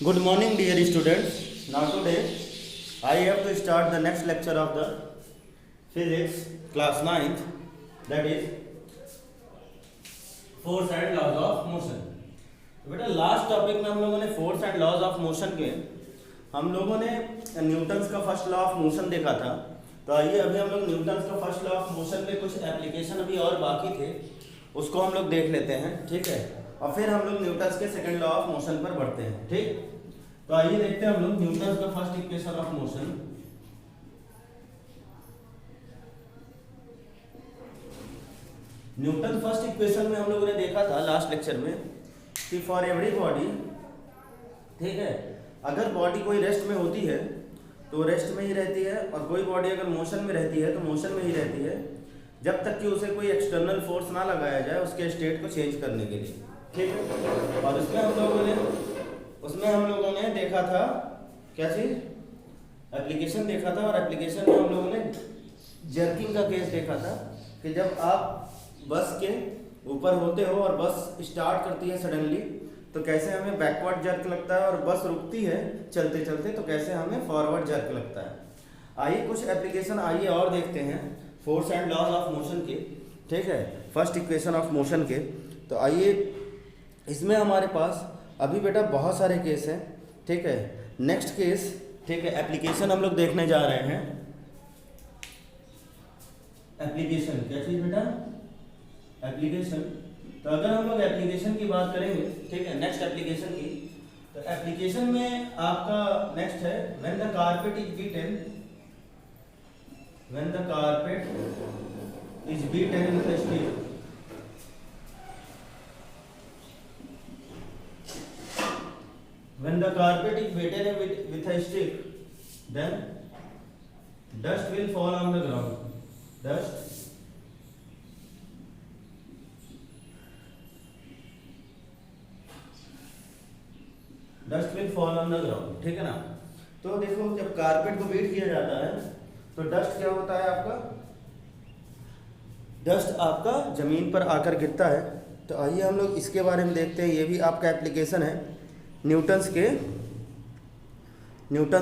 Good morning, dear students. Now today I have to start the next lecture of the physics class 9th, that is force and laws of motion. तो बेटा last topic में हम लोगों ने force and laws of motion के हम लोगों ने न्यूटन्स का फर्स्ट लॉ ऑफ मोशन देखा था। तो आइए अभी हम लोग न्यूटन्स का फर्स्ट लॉ ऑफ मोशन पे कुछ एप्लीकेशन अभी और बाकी थे, उसको हम लोग देख लेते हैं, ठीक है। और फिर हम लोग न्यूटन्स के सेकंड लॉ ऑफ मोशन पर बढ़ते हैं, ठीक। तो आइए देखते हैं हम लोग न्यूटन्स का first equation of motion. Newton first equation में हम लोगों ने देखा था लास्ट लेक्चर में कि फॉर एवरी बॉडी, ठीक है, अगर बॉडी कोई रेस्ट में होती है तो रेस्ट में ही रहती है, और कोई बॉडी अगर मोशन में रहती है तो मोशन में ही रहती है, जब तक कि उसे कोई एक्सटर्नल फोर्स ना लगाया जाए उसके स्टेट को चेंज करने के लिए, ठीक है। और उसमें हम लोगों ने देखा था क्या चीज, एप्लीकेशन देखा था, और एप्लीकेशन में हम लोगों ने जर्किंग का केस देखा था कि जब आप बस के ऊपर होते हो और बस स्टार्ट करती है सडनली तो कैसे हमें बैकवर्ड जर्क लगता है, और बस रुकती है चलते चलते तो कैसे हमें फॉरवर्ड जर्क लगता है। आइए कुछ एप्लीकेशन आइए और देखते हैं force and laws of motion के, ठीक है, फर्स्ट इक्वेशन ऑफ मोशन के। तो आइए इसमें हमारे पास अभी बेटा बहुत सारे केस हैं, ठीक है। नेक्स्ट केस, ठीक है, एप्लीकेशन हम लोग देखने जा रहे हैं। एप्लीकेशन क्या चीज बेटा, एप्लीकेशन। तो अगर हम लोग एप्लीकेशन की बात करेंगे, ठीक है, नेक्स्ट एप्लीकेशन की, तो एप्लीकेशन में आपका नेक्स्ट है when the carpet is beaten, when the carpet is beaten with a stick, when the carpet is beaten with a stick, then dust will fall on the ground. Dust will fall on the ground, ठीक है ना। तो देखो जब carpet को beat किया जाता है तो डस्ट क्या होता है आपका, डस्ट आपका जमीन पर आकर गिरता है। तो आइए हम लोग इसके बारे में देखते हैं, ये भी आपका एप्लीकेशन है न्यूटन्स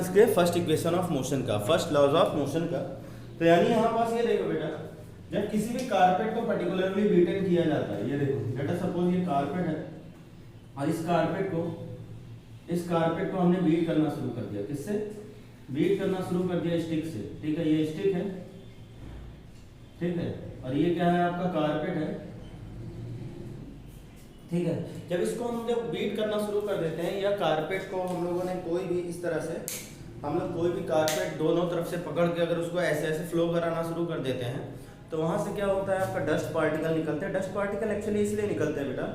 के फर्स्ट इक्वेशन ऑफ मोशन का, फर्स्ट लॉज ऑफ मोशन का। तो यानी यहाँ पास ये देखो बेटा, जब किसी भी कारपेट को पर्टिकुलरली बीटन किया जाता है, ये देखो बेटा सपोज ये कारपेट है और इस कारपेट को हमने बीट करना शुरू कर दिया, किससे बीट करना शुरू कर दिया, स्टिक से, ठीक है। ये स्टिक है, ठीक है, और ये क्या है आपका कारपेट है, ठीक है। जब इसको हम जब बीट करना शुरू कर देते हैं, या कारपेट को हम लोगों ने कोई भी इस तरह से, हम लोग कोई भी कारपेट दोनों तरफ से पकड़ के अगर उसको ऐसे ऐसे फ्लो कराना शुरू कर देते हैं तो वहाँ से क्या होता है आपका डस्ट पार्टिकल निकलते हैं। डस्ट पार्टिकल एक्चुअली इसलिए निकलते हैं बेटा,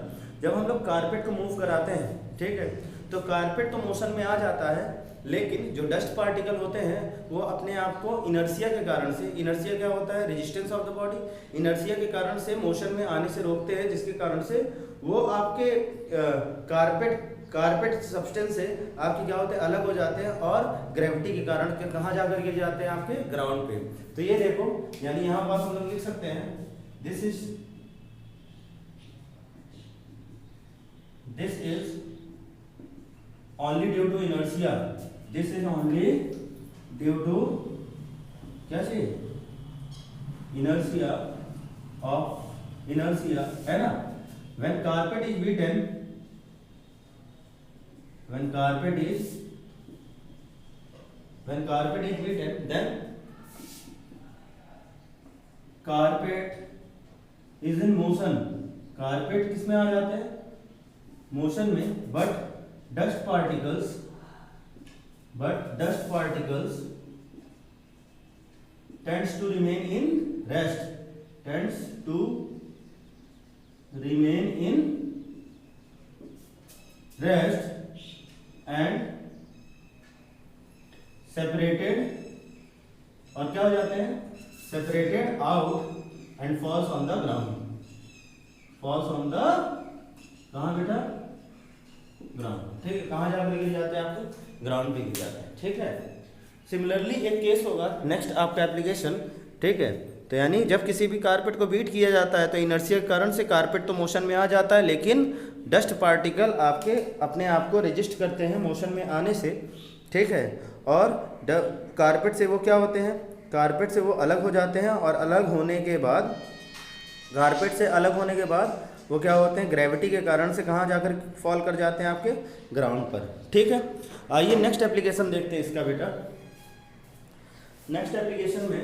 जब हम लोग कारपेट को मूव कराते हैं, ठीक है, तो कारपेट तो मोशन में आ जाता है, लेकिन जो डस्ट पार्टिकल होते हैं वो अपने आप को इनर्शिया के कारण से, इनर्शिया क्या होता है, resistance of the body, inertia के कारण से मोशन में आने से रोकते हैं, जिसके कारण से वो आपके कारपेट सब्सटेंस से आपके क्या होते हैं, अलग हो जाते हैं, और ग्रेविटी के कारण कहाँ जाकर गिर जाते हैं, आपके ग्राउंड पे। तो ये देखो, यानी यहाँ पास हम लोग लिख सकते हैं this is only due to inertia, this is only due to क्या चीज, inertia है ना। when carpet is beaten, then carpet is in motion, carpet किस में आ जाते हैं, मोशन में, but dust particles tends to remain in rest, and separated, और क्या हो जाते हैं, separated out and falls on the ground, कहाँ बेटा, ग्राउंड, ठीक है, कहाँ जाकर गिर जाते हैं, आपके ग्राउंड पे गिर जाते हैं, ठीक है। सिमिलरली एक केस होगा नेक्स्ट आपका एप्लीकेशन, ठीक है, तो यानी जब किसी भी कारपेट को बीट किया जाता है तो इनर्शिया के कारण से कारपेट तो मोशन में आ जाता है, लेकिन डस्ट पार्टिकल आपके अपने आप को रजिस्ट करते हैं मोशन में आने से, ठीक है। और कारपेट से वो क्या होते हैं, कारपेट से वो अलग हो जाते हैं, और अलग होने के बाद, कारपेट से अलग होने के बाद वो क्या होते हैं, ग्रेविटी के कारण से कहाँ जाकर फॉल कर जाते हैं, आपके ग्राउंड पर, ठीक है। आइए नेक्स्ट एप्लीकेशन देखते हैं इसका बेटा। नेक्स्ट एप्लीकेशन में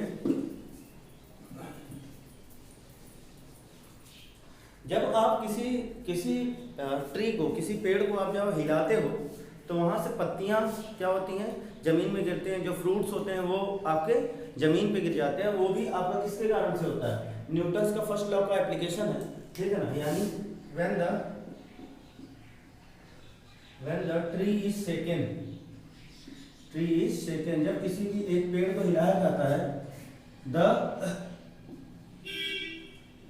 जब आप किसी ट्री को, किसी पेड़ को आप जब हिलाते हो तो वहाँ से पत्तियाँ क्या होती हैं, ज़मीन में गिरते हैं, जो फ्रूट्स होते हैं वो आपके ज़मीन पे गिर जाते हैं, वो भी आपका किसके कारण से होता है, न्यूटन्स का फर्स्ट लॉ का एप्लीकेशन है, ठीक है ना। यानी व्हेन द ट्री इज शेकन, जब किसी भी एक पेड़ को हिलाया जाता है, द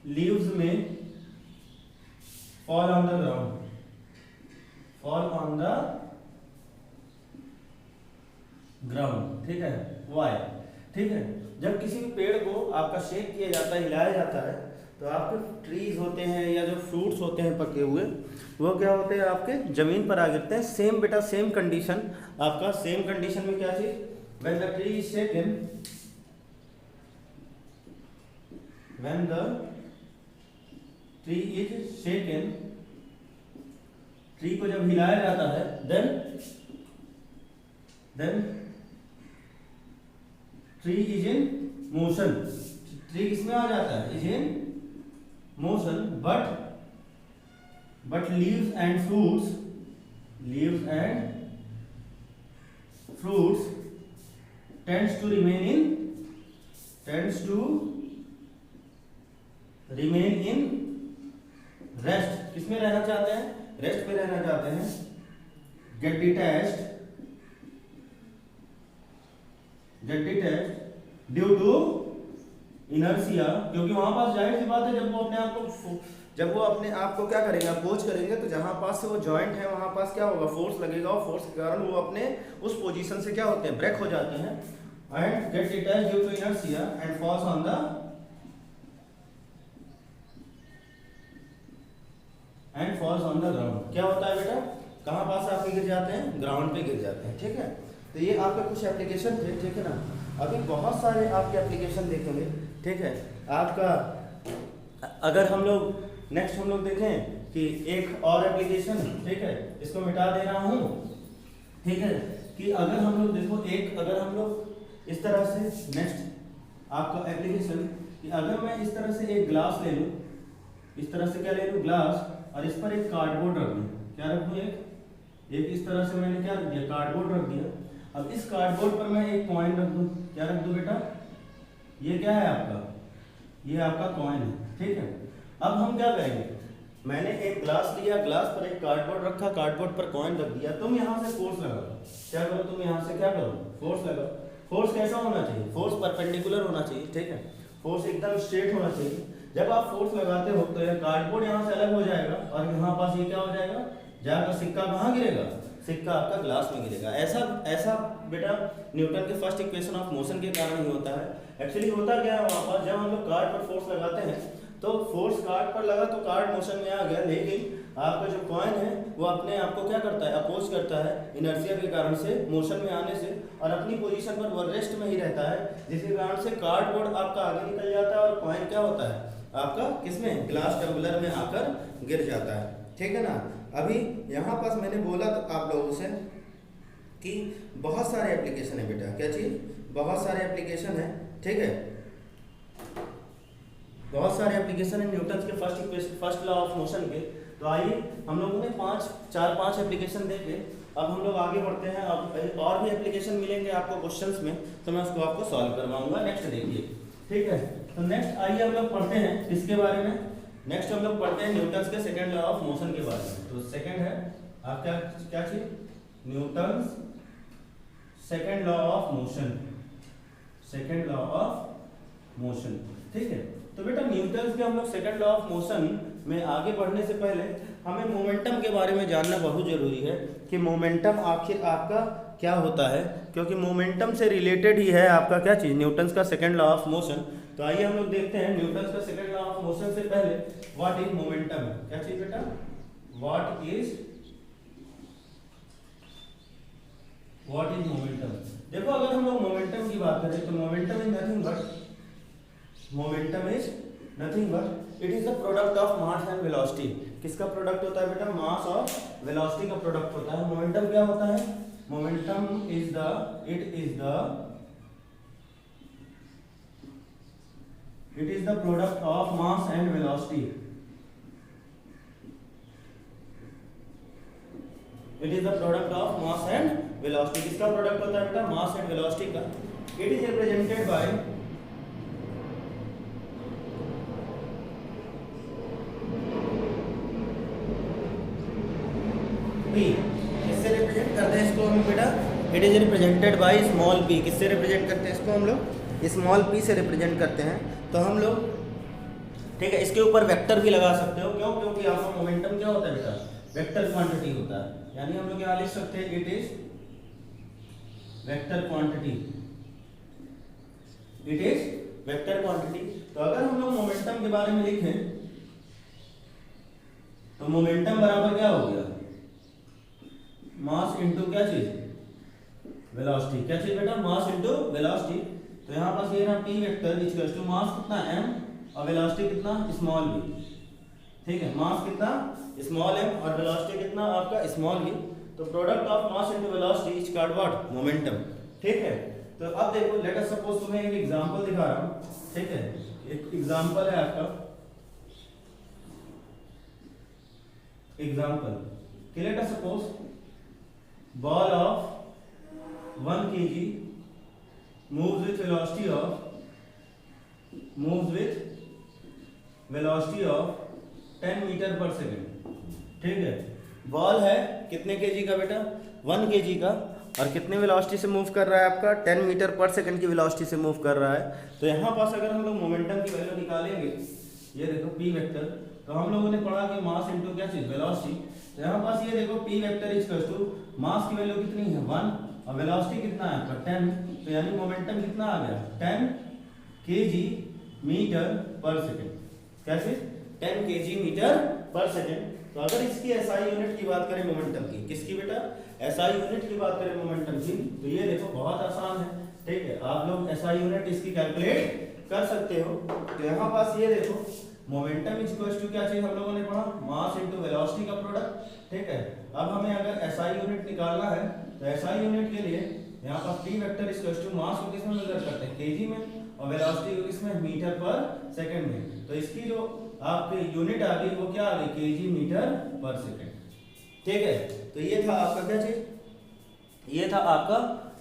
लीव्स में fall on the ground, ठीक है। वाई, ठीक है। जब किसी भी पेड़ को आपका शेक किया जाता है, हिलाया जाता है, तो आपके ट्रीज होते हैं या जो फ्रूट्स होते हैं पके हुए, वो क्या होते हैं, आपके ज़मीन पर आ गिरते हैं। सेम बेटा, सेम कंडीशन आपका, सेम कंडीशन में क्या चीज़, when the tree is shaken, when the tree is shaken, tree को जब हिलाया जाता है, then tree is in motion, tree किसमें आ जाता है, is in motion, but leaves and fruits tends to remain in rest, किसमें रहना चाहते हैं, रेस्ट पे रहना चाहते हैं, get detached due to inertia, क्योंकि वहां पास जाहिर सी बात है जब वो अपने आप को क्या करेंगे, अपोज करेंगे, तो जहां पास से वो जॉइंट है वहां पास क्या होगा, फोर्स लगेगा, और फोर्स के कारण वो अपने उस पोजीशन से क्या होते हैं, ब्रेक हो जाते हैं, and get detached due to inertia and falls on the ground. क्या होता है बेटा, कहाँ पास आपके गिर जाते हैं, ग्राउंड पे गिर जाते हैं, ठीक है। तो ये आपके कुछ एप्लीकेशन थे, ठीक है ना। अभी बहुत सारे आपके एप्लीकेशन देखेंगे, ठीक है। आपका अगर हम लोग नेक्स्ट देखें कि एक और एप्लीकेशन, ठीक है, इसको मिटा दे रहा हूँ, ठीक है, कि अगर हम लोग देखो अगर हम लोग इस तरह से नेक्स्ट आपका एप्लीकेशन, कि अगर मैं इस तरह से एक ग्लास ले लूँ, इस तरह से क्या ले लूँ, ग्लास, और इस पर एक कार्डबोर्ड रख दूँ, क्या रख दूँ, एक इस तरह से मैंने क्या रख दिया, कार्डबोर्ड रख दिया। अब इस कार्डबोर्ड पर मैं एक कॉइन रख दूँ, क्या रख दूँ बेटा, ये क्या है आपका, ये आपका कॉइन है, ठीक है। अब हम क्या करेंगे, मैंने एक ग्लास लिया, ग्लास पर एक कार्डबोर्ड रखा, कार्डबोर्ड पर कॉइन रख दिया, तुम यहाँ से फोर्स लगाओ, क्या करो, तुम यहाँ से क्या करो, फोर्स लगाओ। फोर्स कैसा होना चाहिए, फोर्स परपेंडिकुलर होना चाहिए, ठीक है, फोर्स एकदम स्ट्रेट होना चाहिए। जब आप फोर्स लगाते हो तो यह कार्डबोर्ड यहाँ से अलग हो जाएगा, और यहाँ पास ये क्या हो जाएगा, जाकर सिक्का कहाँ गिरेगा, सिक्का आपका ग्लास में गिरेगा। ऐसा बेटा न्यूटन के फर्स्ट इक्वेशन ऑफ मोशन के कारण ही होता है। एक्चुअली होता क्या है, वहाँ पर जब हम लोग कार्ड पर फोर्स लगाते हैं तो फोर्स कार्ड पर लगा तो कार्ड मोशन में आ गया, लेकिन आपका जो कॉइन है वो अपने आप को क्या करता है, अपोज करता है इनर्शिया के कारण से, मोशन में आने से, और अपनी पोजीशन पर वो रेस्ट में ही रहता है, जिसके कारण से कार्डबोर्ड आपका आगे निकल जाता है और कॉइन क्या होता है आपका किसमें, ग्लास टम्बलर में आकर गिर जाता है, ठीक है ना। अभी यहाँ पास मैंने बोला तो आप लोगों से कि बहुत सारे एप्लीकेशन है बेटा, क्या चीज़, बहुत सारे एप्लीकेशन है, ठीक है, बहुत सारे एप्लीकेशन है न्यूटन के फर्स्ट लॉ ऑफ मोशन के। तो आइए हम लोगों ने 5 एप्लीकेशन देखे, अब हम लोग आगे बढ़ते हैं। अब और भी एप्लीकेशन मिलेंगे आपको क्वेश्चंस में, तो मैं उसको आपको सॉल्व करवाऊंगा। नेक्स्ट देखिए, ठीक है। तो नेक्स्ट आइए हम लोग पढ़ते हैं किसके बारे में, नेक्स्ट हम लोग पढ़ते हैं न्यूटन के सेकेंड लॉ ऑफ मोशन के बारे में। तो सेकेंड है आपका क्या चीज, Newton second law of motion, second law of motion, ठीक है। तो बेटा न्यूटन के हम लोग सेकेंड लॉ ऑफ मोशन में आगे बढ़ने से पहले हमें मोमेंटम के बारे में जानना बहुत जरूरी है कि मोमेंटम आखिर आपका क्या होता है, क्योंकि मोमेंटम से रिलेटेड ही है आपका क्या चीज़, न्यूटन का सेकेंड लॉ ऑफ मोशन। तो आइए हम लोग देखते हैं न्यूटन का सेकंड लॉ ऑफ मोशन से पहले व्हाट इज मोमेंटम। क्या चीज बेटा, व्हाट इज मोमेंटम। देखो अगर हम लोग मोमेंटम की बात करें तो momentum is nothing but it is the product of mass and velocity. किसका प्रोडक्ट होता है बेटा, मास और वेलोसिटी का प्रोडक्ट होता है। मोमेंटम क्या होता है, momentum is the product of mass and velocity. It is the product of mass and velocity. किसका प्रोडक्ट होता है बेटा, मास एंड वेलोसिटी का। It is represented by p। किससे रिप्रेजेंट करते हैं इसको हम बेटा, it is represented by small p। किससे रिप्रेजेंट करते हैं इसको हम लोग, स्मॉल p से रिप्रेजेंट करते हैं। तो हम लोग ठीक है इसके ऊपर वेक्टर भी लगा सकते हो। क्यों, क्योंकि आपका मोमेंटम क्या होता है बेटा, वेक्टर क्वांटिटी होता है। यानी हम लोग यहाँ लिख सकते हैं it is vector quantity, it is vector quantity. तो अगर हम लोग मोमेंटम के बारे में लिखें तो मोमेंटम बराबर क्या हो गया, मास इंटू क्या चीज, वेलोसिटी। क्या चीज बेटा, मास इंटू वेलोसिटी। तो यहाँ पास ये ना p vector equals to mass कितना m और वेलोसिटी कितना स्मॉल v। ठीक है, मास कितना स्मॉल m और वेलोसिटी कितना आपका स्मॉल v। तो product of mass into velocity is called what, momentum. ठीक है, तो अब देखो लेट अस सपोज तुम्हें एक एग्जांपल दिखा रहा हूं। ठीक है, एक एग्जांपल है आपका, एग्जांपल कि let us suppose ball of 1 kg moves with velocity of 10 metre per second. ठीक है, बॉल है कितने केजी का बेटा, 1 kg का, और कितने वेलोसिटी से मूव कर रहा है आपका, 10 मीटर पर सेकेंड की वेलोसिटी से मूव कर रहा है। तो यहाँ पास अगर हम लोग मोमेंटम की वैल्यू निकालेंगे, ये देखो p वेक्टर, तो हम लोगों ने पढ़ा कि मास इनटू क्या चीज, वेलोसिटी। तो यहाँ पास ये देखो p vector equals to mass की वैल्यू कितनी है 1 और वेलोसिटी कितना है आपका 10। तो यानी मोमेंटम कितना आ गया 10 kg मीटर पर सेकेंड। कैसे, 10 kg मीटर पर सेकेंड। तो अगर इसकी SI यूनिट की बात करें मोमेंटम की, किसकी बेटा, SI यूनिट की बात करें मोमेंटम की, तो ये देखो बहुत आसान है। ठीक है, आप लोग SI यूनिट इसकी कैलकुलेट कर सकते हो। तो यहाँ पास ये देखो मोमेंटम इक्वल्स टू क्या चीज हम लोगों ने पढ़ा, मास इनटू वेलोसिटी का प्रोडक्ट। ठीक है, अब हमें अगर SI यूनिट निकालना है तो SI यूनिट के लिए यहाँ पर p vector equals to mass को किसमें मेजर करते हैं, kg में, और वेलोसिटी को किसमें, मीटर पर सेकंड में। तो इसकी जो आपकी यूनिट आ गई वो क्या आ गई, kg मीटर पर सेकंड। ठीक है, तो ये था आपका क्या चीज, ये था आपका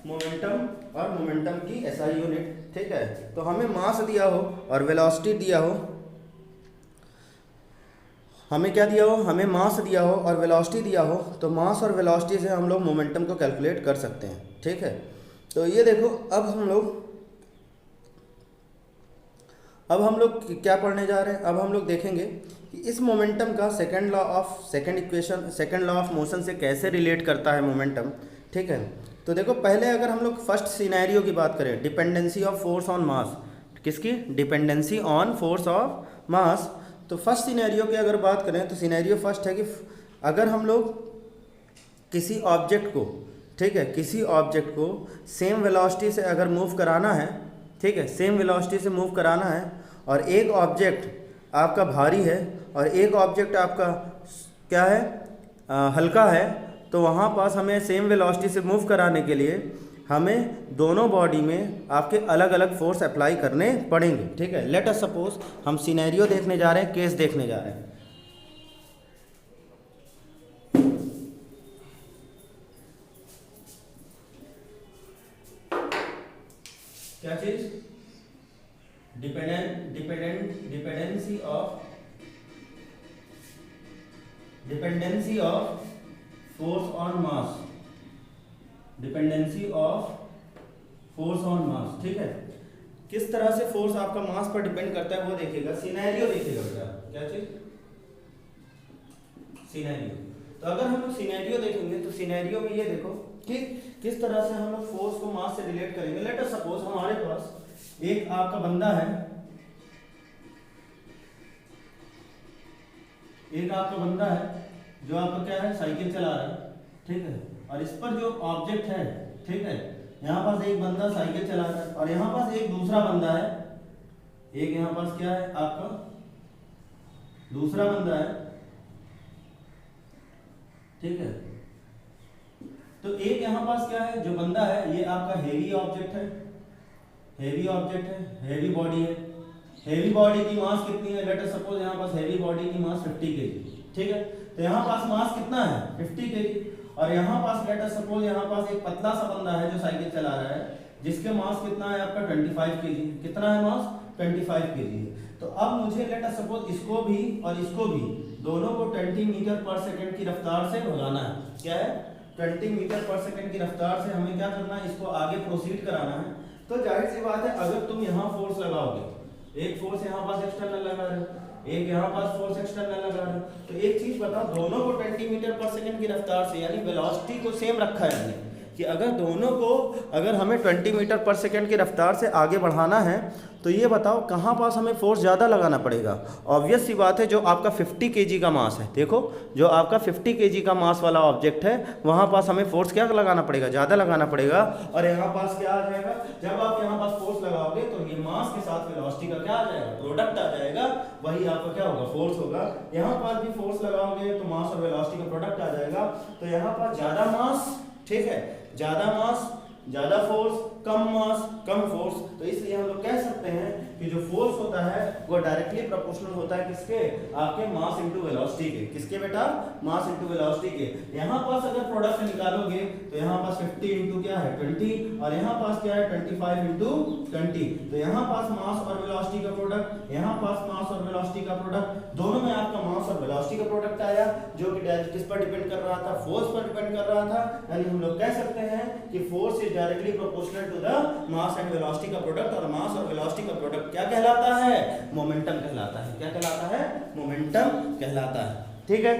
मोमेंटम और मोमेंटम की SI यूनिट। ठीक है, तो हमें मास दिया हो और वेलोसिटी दिया हो, हमें क्या दिया हो, हमें मास दिया हो और वेलोसिटी दिया हो, तो मास और वेलोसिटी से हम लोग मोमेंटम को कैलकुलेट कर सकते हैं। ठीक है, तो ये देखो अब हम लोग क्या पढ़ने जा रहे हैं। अब हम लोग देखेंगे कि इस मोमेंटम का सेकंड लॉ ऑफ मोशन से कैसे रिलेट करता है मोमेंटम। ठीक है, तो देखो पहले अगर हम लोग फर्स्ट सिनेरियो की बात करें, dependency of force on mass, किसकी, dependency on force of mass. तो फर्स्ट सिनेरियो की अगर बात करें तो सिनेरियो फर्स्ट है कि अगर हम लोग किसी ऑब्जेक्ट को, ठीक है, किसी ऑब्जेक्ट को सेम वेलोसिटी से अगर मूव कराना है, ठीक है, सेम वेलोसिटी से मूव कराना है, और एक ऑब्जेक्ट आपका भारी है और एक ऑब्जेक्ट आपका क्या है, हल्का है, तो वहाँ पास हमें सेम वेलोसिटी से मूव कराने के लिए हमें दोनों बॉडी में आपके अलग अलग फोर्स अप्लाई करने पड़ेंगे। ठीक है, लेट अस सपोज हम सिनेरियो देखने जा रहे हैं, केस देखने जा रहे हैं। क्या चीज, dependency of force on mass, dependency of force on मास। ठीक है, किस तरह से फोर्स आपका मास पर डिपेंड करता है वो देखेगा, सिनेरियो देखेगा बेटा। क्या चीज, सिनेरियो। तो अगर हम लोग सिनेरियो देखेंगे तो सिनेरियो में ये देखो कि किस तरह से हम लोग फोर्स को मास से रिलेट करेंगे। लेट अस सपोज हमारे पास एक आपका बंदा है, एक आपका बंदा है जो आपका क्या है साइकिल चला रहा है, ठीक है, और इस पर जो ऑब्जेक्ट है, ठीक है, यहाँ पास एक बंदा साइकिल चला रहा है और यहाँ पास एक दूसरा बंदा है, एक यहाँ पास क्या है आपका दूसरा बंदा है, ठीक है। तो एक यहाँ पास क्या है जो बंदा है ये आपका हेवी ऑब्जेक्ट है, हेवी ऑब्जेक्ट है, हेवी बॉडी है। हेवी बॉडी की मास कितनी है, लेट अस सपोज यहाँ पास हेवी बॉडी की मास 50 केजी, ठीक है। तो यहाँ पास मास कितना है 50 केजी, और यहाँ पास लेट अस सपोज यहाँ पास एक पतला सा बंदा है जो साइकिल चला रहा है जिसके मास कितना है आपका 25 केजी। कितना है मास 25 केजी है। तो अब मुझे लेट अस सपोज इसको भी और इसको भी दोनों को 20 मीटर पर सेकंड की रफ्तार से भगाना है। क्या है 20 मीटर पर सेकंड की रफ्तार से हमें क्या करना है, इसको आगे प्रोसीड कराना है। तो जाहिर सी बात है अगर तुम यहाँ फोर्स लगाओगे, एक फोर्स यहाँ पास एक्सटर्नल लगा रहे हो, एक यहाँ पास फोर्स एक्सटर्नल लगा रहे हो, तो एक चीज बताओ दोनों को 20 मीटर पर सेकंड की रफ्तार से यानी वेलोसिटी को सेम रखा है हमने कि अगर दोनों को अगर हमें 20 मीटर पर सेकंड की रफ्तार से आगे बढ़ाना है तो ये बताओ कहाँ पास हमें फोर्स ज़्यादा लगाना पड़ेगा। ऑब्वियस सी बात है जो आपका 50 केजी का मास है, देखो जो आपका 50 केजी का मास वाला ऑब्जेक्ट है वहाँ पास हमें फोर्स क्या लगाना पड़ेगा, ज़्यादा लगाना पड़ेगा। और यहाँ पास क्या आ जाएगा, जब आप यहाँ पास फोर्स लगाओगे तो ये मास के साथ वेलोसिटी का क्या आ जाएगा, प्रोडक्ट आ जाएगा, वही आपका क्या होगा फोर्स होगा। यहाँ पास भी फोर्स लगाओगे तो मास और वेलोसिटी का प्रोडक्ट आ जाएगा। तो यहाँ पास ज़्यादा मास, ठीक है, ज़्यादा मास ज़्यादा फोर्स, कम मास कम फोर्स। तो इसलिए हम लोग कह सकते हैं कि जो फोर्स होता है वो डायरेक्टली प्रोपोर्शनल होता है किसके, आपके मास इनटू वेलोसिटी के। किसके बेटा, मास इनटू वेलोसिटी के। यहाँ पास अगर प्रोडक्ट निकालोगे तो यहाँ पास 50 इंटू क्या है 20, और यहाँ पास क्या है 25 इंटू 20। तो यहाँ पास मास और वेलोसिटी का प्रोडक्ट, यहाँ पास मास और वेलोसिटी का प्रोडक्ट, दोनों में आपका मास और वेलोसिटी का प्रोडक्ट आया जो कि किस पर डिपेंड कर रहा था, फोर्स पर डिपेंड कर रहा था। यानी हम लोग कह सकते हैं कि force is directly proportional to the mass and velocity का प्रोडक्ट, और मास और वेलोसिटी का प्रोडक्ट क्या कहलाता है, मोमेंटम कहलाता है। क्या कहलाता है, मोमेंटम कहलाता है। ठीक है,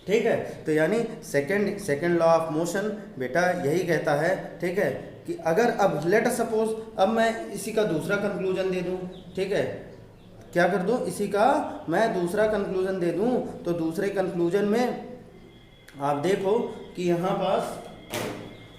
ठीक है। तो यानी सेकंड लॉ ऑफ मोशन बेटा यही कहता है, ठीक है, कि अगर अब लेट अस सपोज अब मैं इसी का दूसरा कंक्लूजन दे दूं, ठीक है, क्या कर दूं, इसी का मैं दूसरा कंक्लूजन दे दूं। तो दूसरे कंक्लूजन में आप देखो कि यहाँ पास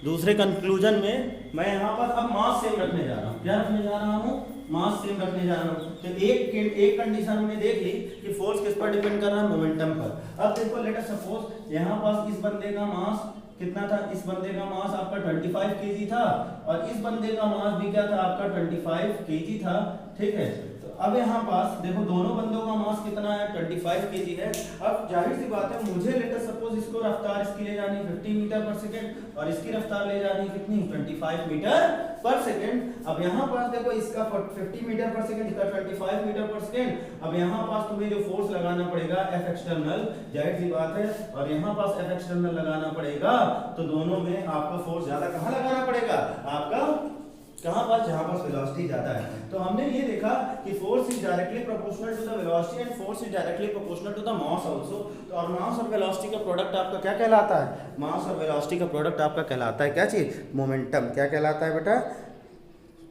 दूसरे कंक्लूजन में मैं यहाँ पर अब मास सेम रखने जा रहा हूँ। क्या रखने जा रहा हूँ, मास सेम रखने जा रहा हूँ। तो एक कंडीशन हमने देख ली कि फोर्स किस पर डिपेंड कर रहा है, मोमेंटम पर। अब देखो लेट अस सपोज यहाँ पास इस बंदे का मास कितना था, इस बंदे का मास आपका 25 केजी था और इस बंदे का मास भी क्या था आपका 25 केजी था, ठीक है। तो अब यहाँ पास देखो दोनों बंदों का मास कितना है 25 केजी है। अब जाहिर सी बात है मुझे लेट अस सपोज इसको रफ्तार इसकी ले जानी 50 मीटर पर सेकंड और इसकी रफ्तार ले जानी कितनी 25 मीटर पर सेकंड। अब यहाँ पास देखो इसका 50 मीटर पर सेकंड, इसका 25 मीटर पर सेकंड। अब यहाँ पास तुम्हें जो फोर्स लगाना पड़ेगा F एक्सटर्नल, जाहिर सी बात है, और यहाँ पास F एक्सटर्नल लगाना पड़ेगा। तो दोनों में आपका फोर्स ज्यादा कहाँ लगाना पड़ेगा, आपका कहाँ पास, जहाँ पास वेलोसिटी ज्यादा है। तो हमने ये देखा कि force is directly proportional to the velocity and force is directly proportional to the mass also. तो और मास और वेलोसिटी का प्रोडक्ट आपका क्या कहलाता है, मास और वेलोसिटी का प्रोडक्ट आपका कहलाता है क्या चीज, मोमेंटम। क्या कहलाता है बेटा,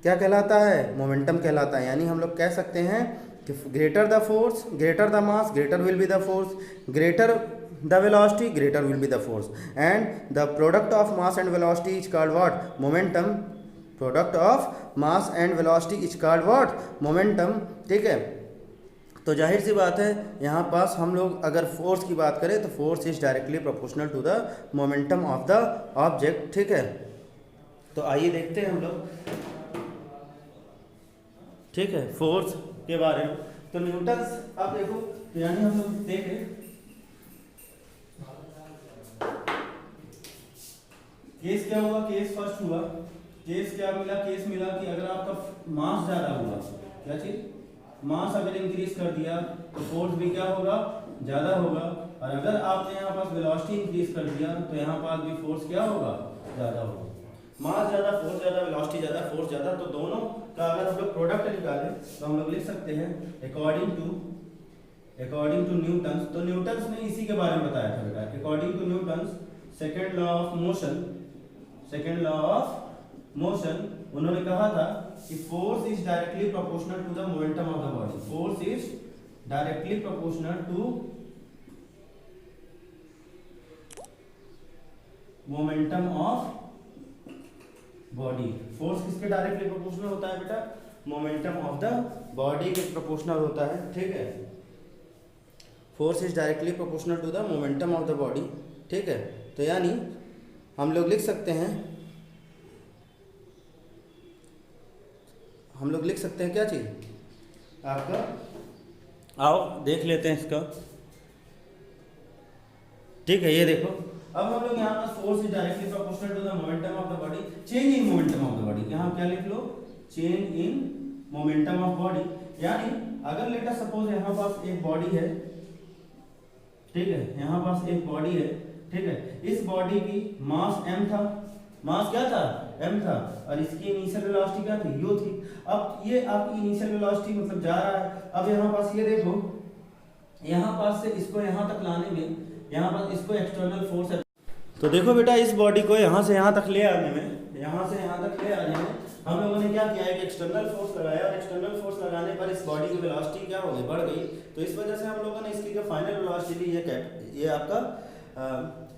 क्या कहलाता है, मोमेंटम कहलाता है। यानी हम लोग कह सकते हैं कि greater the force greater the mass greater will be the force, greater the velocity greater will be the force, and the product of mass and velocity is called what, momentum। product of mass and velocity is called what, momentum। ठीक है। तो जाहिर सी बात है यहाँ पास हम लोग अगर फोर्स की बात करें तो force is directly proportional to the momentum of the object. ठीक है, तो आइए देखते हैं हम लोग, ठीक है, फोर्स के बारे में। तो न्यूटन्स आप देखो, यानी हम लोग देखें केस क्या हुआ, केस फर्स्ट हुआ, केस क्या मिला, केस मिला कि अगर आपका मास ज्यादा हुआ, क्या चीज, मास अगर इंक्रीज कर दिया तो फोर्स भी क्या होगा, ज्यादा होगा। और अगर आपने यहाँ पास वेलोसिटी इंक्रीज कर दिया तो यहाँ पास भी फोर्स क्या होगा, ज्यादा होगा। मास ज्यादा, फोर्स ज्यादा, वेलोसिटी ज्यादा, फोर्स ज्यादा। तो दोनों का अगर हम लोग प्रोडक्ट निकालें तो हम लोग लिख सकते हैं अकॉर्डिंग टू न्यूटन्स। तो न्यूटन्स ने इसी के बारे में बताया था बेटा, according to Newton's second law of motion, उन्होंने कहा था कि force is directly proportional to the momentum of the body. Force is directly proportional to momentum of body. Force किसके डायरेक्टली प्रोपोर्शनल होता है बेटा? मोमेंटम ऑफ द बॉडी के proportional होता है, ठीक है। Force is directly proportional to the momentum of the body, ठीक है। तो यानी हम लोग लिख सकते हैं, क्या चीज़ आपका, आओ देख लेते हैं इसका, ठीक है। ये देखो, अब हम लोग यहाँ पर force is directly proportional to the momentum of the body, change in momentum of the body, यहाँ क्या लिख लो? Change in momentum of body. यानी अगर लेट अस सपोज यहाँ पास एक बॉडी है, ठीक है, यहाँ पास एक बॉडी है, ठीक है। इस बॉडी की मास m था, मास क्या था? m था, और इसकी इनिशियल वेलोसिटी क्या थी? u थी। अब ये आपकी इनिशियल वेलोसिटी मतलब जा रहा है। अब यहाँ पास ये देखो, यहाँ पास से इसको यहाँ तक लाने में, यहाँ पास इसको एक्सटर्नल फोर्स है। तो देखो बेटा, इस बॉडी को यहाँ से यहाँ तक ले आने में, यहाँ से यहाँ तक ले आने में हम लोगों ने क्या किया? एक एक्सटर्नल फोर्स लगाया, और एक्सटर्नल फोर्स लगाने पर इस बॉडी की वेलोसिटी क्या हो गई? बढ़ गई। तो इस वजह से हम लोगों ने इसकी जो फाइनल वेलोसिटी ली, ये आपका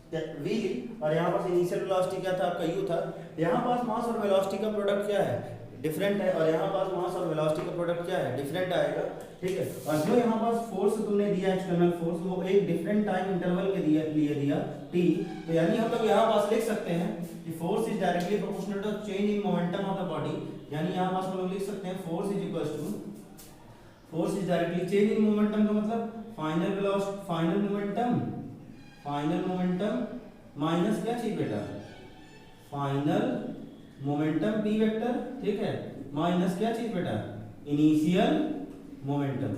v ली, और यहाँ पास इनिशियल वेलोसिटी क्या था? आपका u था। यहाँ पास मास और वेलोसिटी का प्रोडक्ट क्या है? डिफरेंट है, और यहाँ पास मास और वेलोसिटी का प्रोडक्ट क्या है? डिफरेंट आएगा, ठीक है। और जो यहाँ पास फोर्स तुमने दिया एक्सटर्नल फोर्स, वो एक डिफरेंट टाइम इंटरवल के लिए दिया t। तो यानी हम लोग यहाँ पास लिख सकते हैं कि force is directly proportional to change in momentum of the body. यानी यहाँ पास हम लोग लिख सकते हैं force is equal to, force is directly change in momentum का मतलब final velocity, final momentum minus क्या चीज बेटा? फाइनल मोमेंटम p वेक्टर, ठीक है, माइनस क्या चीज बेटा? इनिशियल मोमेंटम,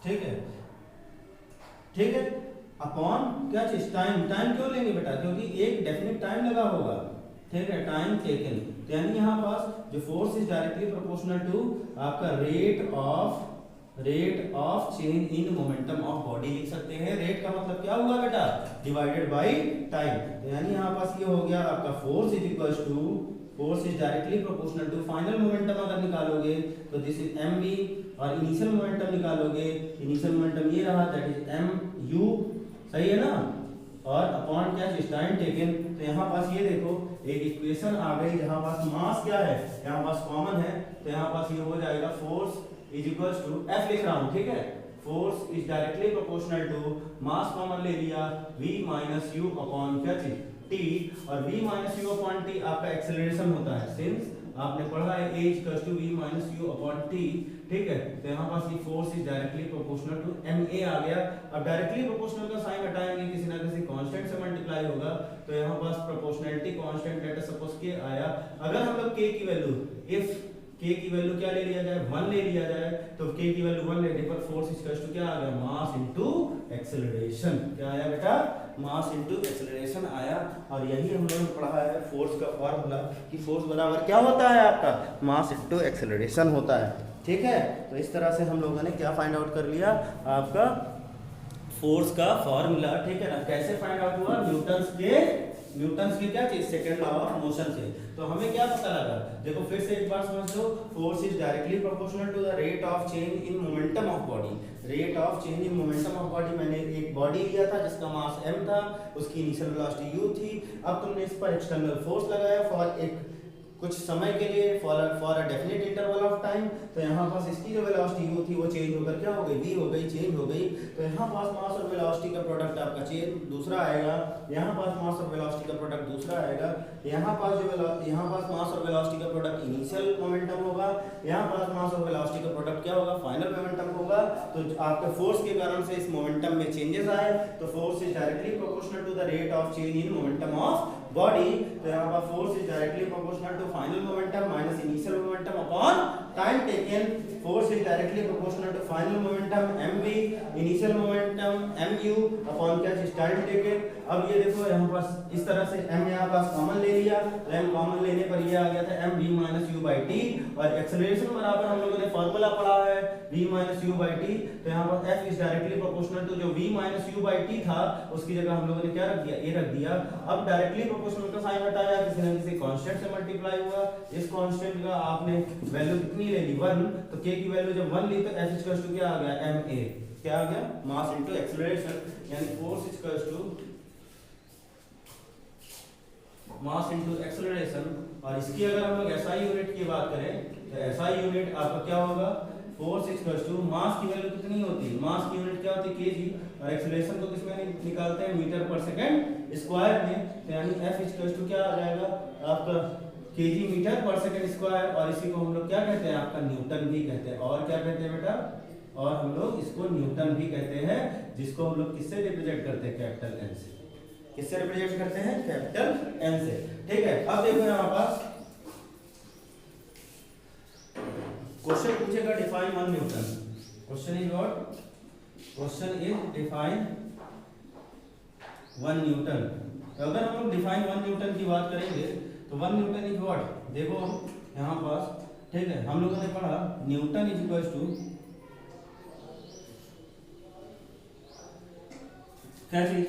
ठीक है, ठीक है, अपॉन क्या चीज? टाइम। टाइम क्यों लेंगे बेटा? क्योंकि एक डेफिनेट टाइम लगा होगा, ठीक है, टाइम टेकन। तो यानी यहाँ पास जो force is directly proportional to आपका rate of change in momentum of body लिख सकते हैं। रेट का मतलब क्या हुआ बेटा? Divided by time. तो यानी यहाँ पास ये हो गया आपका force is equal to, force is directly proportional to final momentum अगर निकालोगे तो दिस इज mv, और इनिशियल मोमेंटम निकालोगे, इनिशियल मोमेंटम ये रहा, दैट इज mu, सही है ना, और अपॉन क्या चीज? Time taken. तो यहाँ पास ये देखो, एक इक्वेशन आ गई जहाँ पास मास क्या है? यहाँ पास कॉमन है, तो यहाँ पास ये हो जाएगा force is equal to f लिख रहा हूँ, ठीक है। Force is directly proportional to, mass common ले लिया, v माइनस u अपॉन क्या चीज? t, और v minus u upon t आपका एक्सेलरेशन होता है, सिंस आपने पढ़ा है a equal to v minus u upon t, ठीक है। तो यहाँ पास ये force is directly proportional to ma आ गया। अब डायरेक्टली प्रोपोर्शनल का साइन हटाएंगे, किसी ना किसी कांस्टेंट से मल्टीप्लाई होगा, तो यहाँ पास proportionality constant let us suppose k आया। अगर हम लोग k की वैल्यू, इफ k की वैल्यू क्या ले लिया जाए? 1 ले लिया जाए, तो k की वैल्यू 1 लेने पर फोर्स इक्वल टू क्या आ गया? Mass into acceleration. क्या आया बेटा? मास इनटू एक्सेलरेशन आया। और यही हम लोगों ने पढ़ा है फोर्स का फॉर्मूला, कि फोर्स बराबर क्या होता है आपका? मास इनटू एक्सेलरेशन होता है, ठीक है। तो इस तरह से हम लोगों ने क्या फाइंड आउट कर लिया? आपका फोर्स का फॉर्मूला, ठीक है ना। कैसे फाइंड आउट हुआ? न्यूटन्स के क्या चीज? सेकंड लॉ ऑफ मोशन से। तो हमें क्या पता लगा? देखो फिर से एक बार समझ लो, force is directly proportional to the rate of change in momentum of body. Rate of change in momentum of body, मैंने एक बॉडी लिया था जिसका मास m था, उसकी इनिशियल वेलोसिटी u थी। अब तुमने इस पर एक्सटर्नल फोर्स लगाया फॉर एक कुछ समय के लिए, for a definite interval of time. तो यहाँ पास इसकी जो वेलोसिटी u थी वो चेंज होकर क्या हो गई? v हो गई, चेंज हो गई। तो यहाँ पास मास और वेलोसिटी का प्रोडक्ट आपका चेंज दूसरा आएगा, यहाँ पास मास और वेलोसिटी का प्रोडक्ट दूसरा आएगा, यहाँ पास मास और वेलोसिटी का प्रोडक्ट इनिशियल मोमेंटम होगा, यहाँ पास मास और वेलोसिटी का प्रोडक्ट क्या होगा? फाइनल मोमेंटम होगा। तो आपके फोर्स के कारण से इस मोमेंटम में चेंजेस आए, तो force is directly proportional to the rate of change in momentum of body. तो यहाँ पर force is directly proportional to final momentum minus initial momentum upon time taken. Force is directly proportional to final momentum mv, initial momentum mu upon क्या चीज? Time taken. अब ये देखो यहाँ पास इस तरह से m यहाँ पास कॉमन ले लिया, तो m कॉमन लेने पर ये आ गया था m v minus u by t, और एक्सेलरेशन बराबर हम लोगों ने फॉर्मूला पढ़ा है v minus u by t, तो यहाँ पर f is directly proportional to जो v minus u by t था उसकी जगह हम लोगों ने क्या रख दिया, a रख दिया। अब डायरेक्टली प्रोपोर्शनल का साइन हटाया, किसी न किसी कांस्टेंट से मल्टीप्लाई हुआ, इस कांस्टेंट का आपने वैल्यू कितनी ले ली 1, तो k की वैल्यू जब 1 ली तो f इक्वल्स टू क्या आ गया ma, क्या आ गया मास इनटू एक्सेलरेशन, यानी force equals to mass into acceleration. और इसकी अगर हम लोग SI यूनिट की बात करें तो SI यूनिट आपका क्या होगा, फोर्स इक्वल्स टू मास की वैल्यू कितनी होती है, मास की यूनिट क्या होती है केजी, और एक्सेलरेशन को किसमें निकालते हैं मीटर पर सेकंड स्क्वायर में, तो यानी F इक्वल्स टू क्या आ जाएगा आपका KG metre per second square, और इसी को हम लोग क्या कहते हैं आपका न्यूटन भी कहते हैं। और क्या कहते हैं बेटा, और हम लोग इसको न्यूटन भी कहते हैं, जिसको हम लोग किससे रिप्रेजेंट करते हैं, कैपिटल एन से। किससे रिप्रेजेंट करते हैं, कैपिटल एन से। ठीक है, अब देखो यहाँ पास क्वेश्चन पूछेगा define 1 Newton. Question is what, question is define 1 Newton. तो अगर हम लोग डिफाइन 1 न्यूटन की बात करेंगे तो 1 न्यूटन इज व्हाट, देखो यहाँ पास ठीक है हम लोगों ने पढ़ा न्यूटन इज इक्वल्स टू क्या चीज,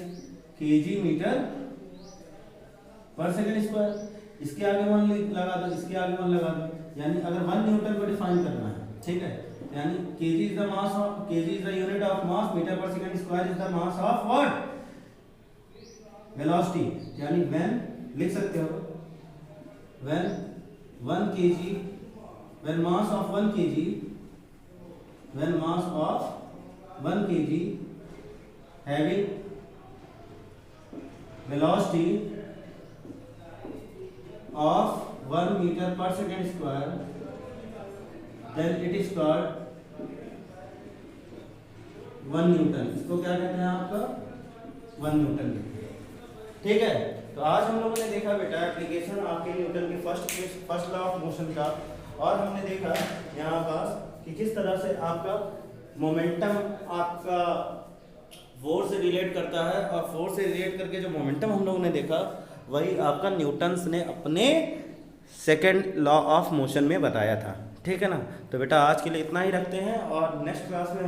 KG metre per second square. इसके आगे 1 लगा दो, इसके आगे 1 लगा दो, यानी अगर 1 न्यूटन को डिफाइन करना है, ठीक है, यानी kg is the mass of, kg is the unit of mass, metre per second square is the mass of what, velocity. यानी व्हेन लिख सकते हो, when 1 kg, when mass of 1 kg, when mass of 1 kg having velocity of 1 meter per second square, then it is called 1 Newton. इसको क्या कहते हैं आपका 1 Newton. ठीक है, तो आज हम लोगों ने देखा बेटा एप्लीकेशन आपके न्यूटन के फर्स्ट लॉ ऑफ मोशन का, और हमने देखा यहाँ पास कि किस तरह से आपका मोमेंटम आपका फोर्स से रिलेट करता है, और फोर्स से रिलेट करके जो मोमेंटम हम लोगों ने देखा वही आपका न्यूटन्स ने अपने सेकंड लॉ ऑफ मोशन में बताया था। ठीक है ना, तो बेटा आज के लिए इतना ही रखते हैं, और नेक्स्ट क्लास में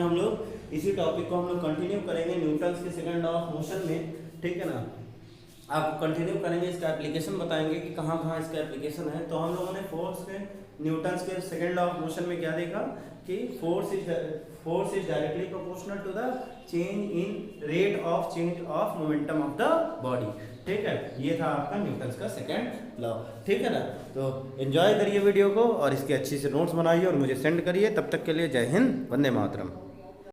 हम लोग इसी टॉपिक को हम लोग कंटिन्यू करेंगे न्यूटन्स के सेकंड लॉ ऑफ मोशन में। ठीक है ना, आप कंटिन्यू करेंगे, इसका एप्लीकेशन बताएंगे कि कहाँ कहाँ इसका एप्लीकेशन है। तो हम लोगों ने फोर्स के न्यूटन्स के सेकंड लॉ ऑफ मोशन में क्या देखा कि force is directly proportional to the change in rate of change of momentum of the body. ठीक है, ये था आपका न्यूटन्स का सेकंड लॉ। ठीक है ना, तो एंजॉय करिए वीडियो को, और इसके अच्छी से नोट्स बनाइए और मुझे सेंड करिए। तब तक के लिए जय हिंद, वंदे मातरम।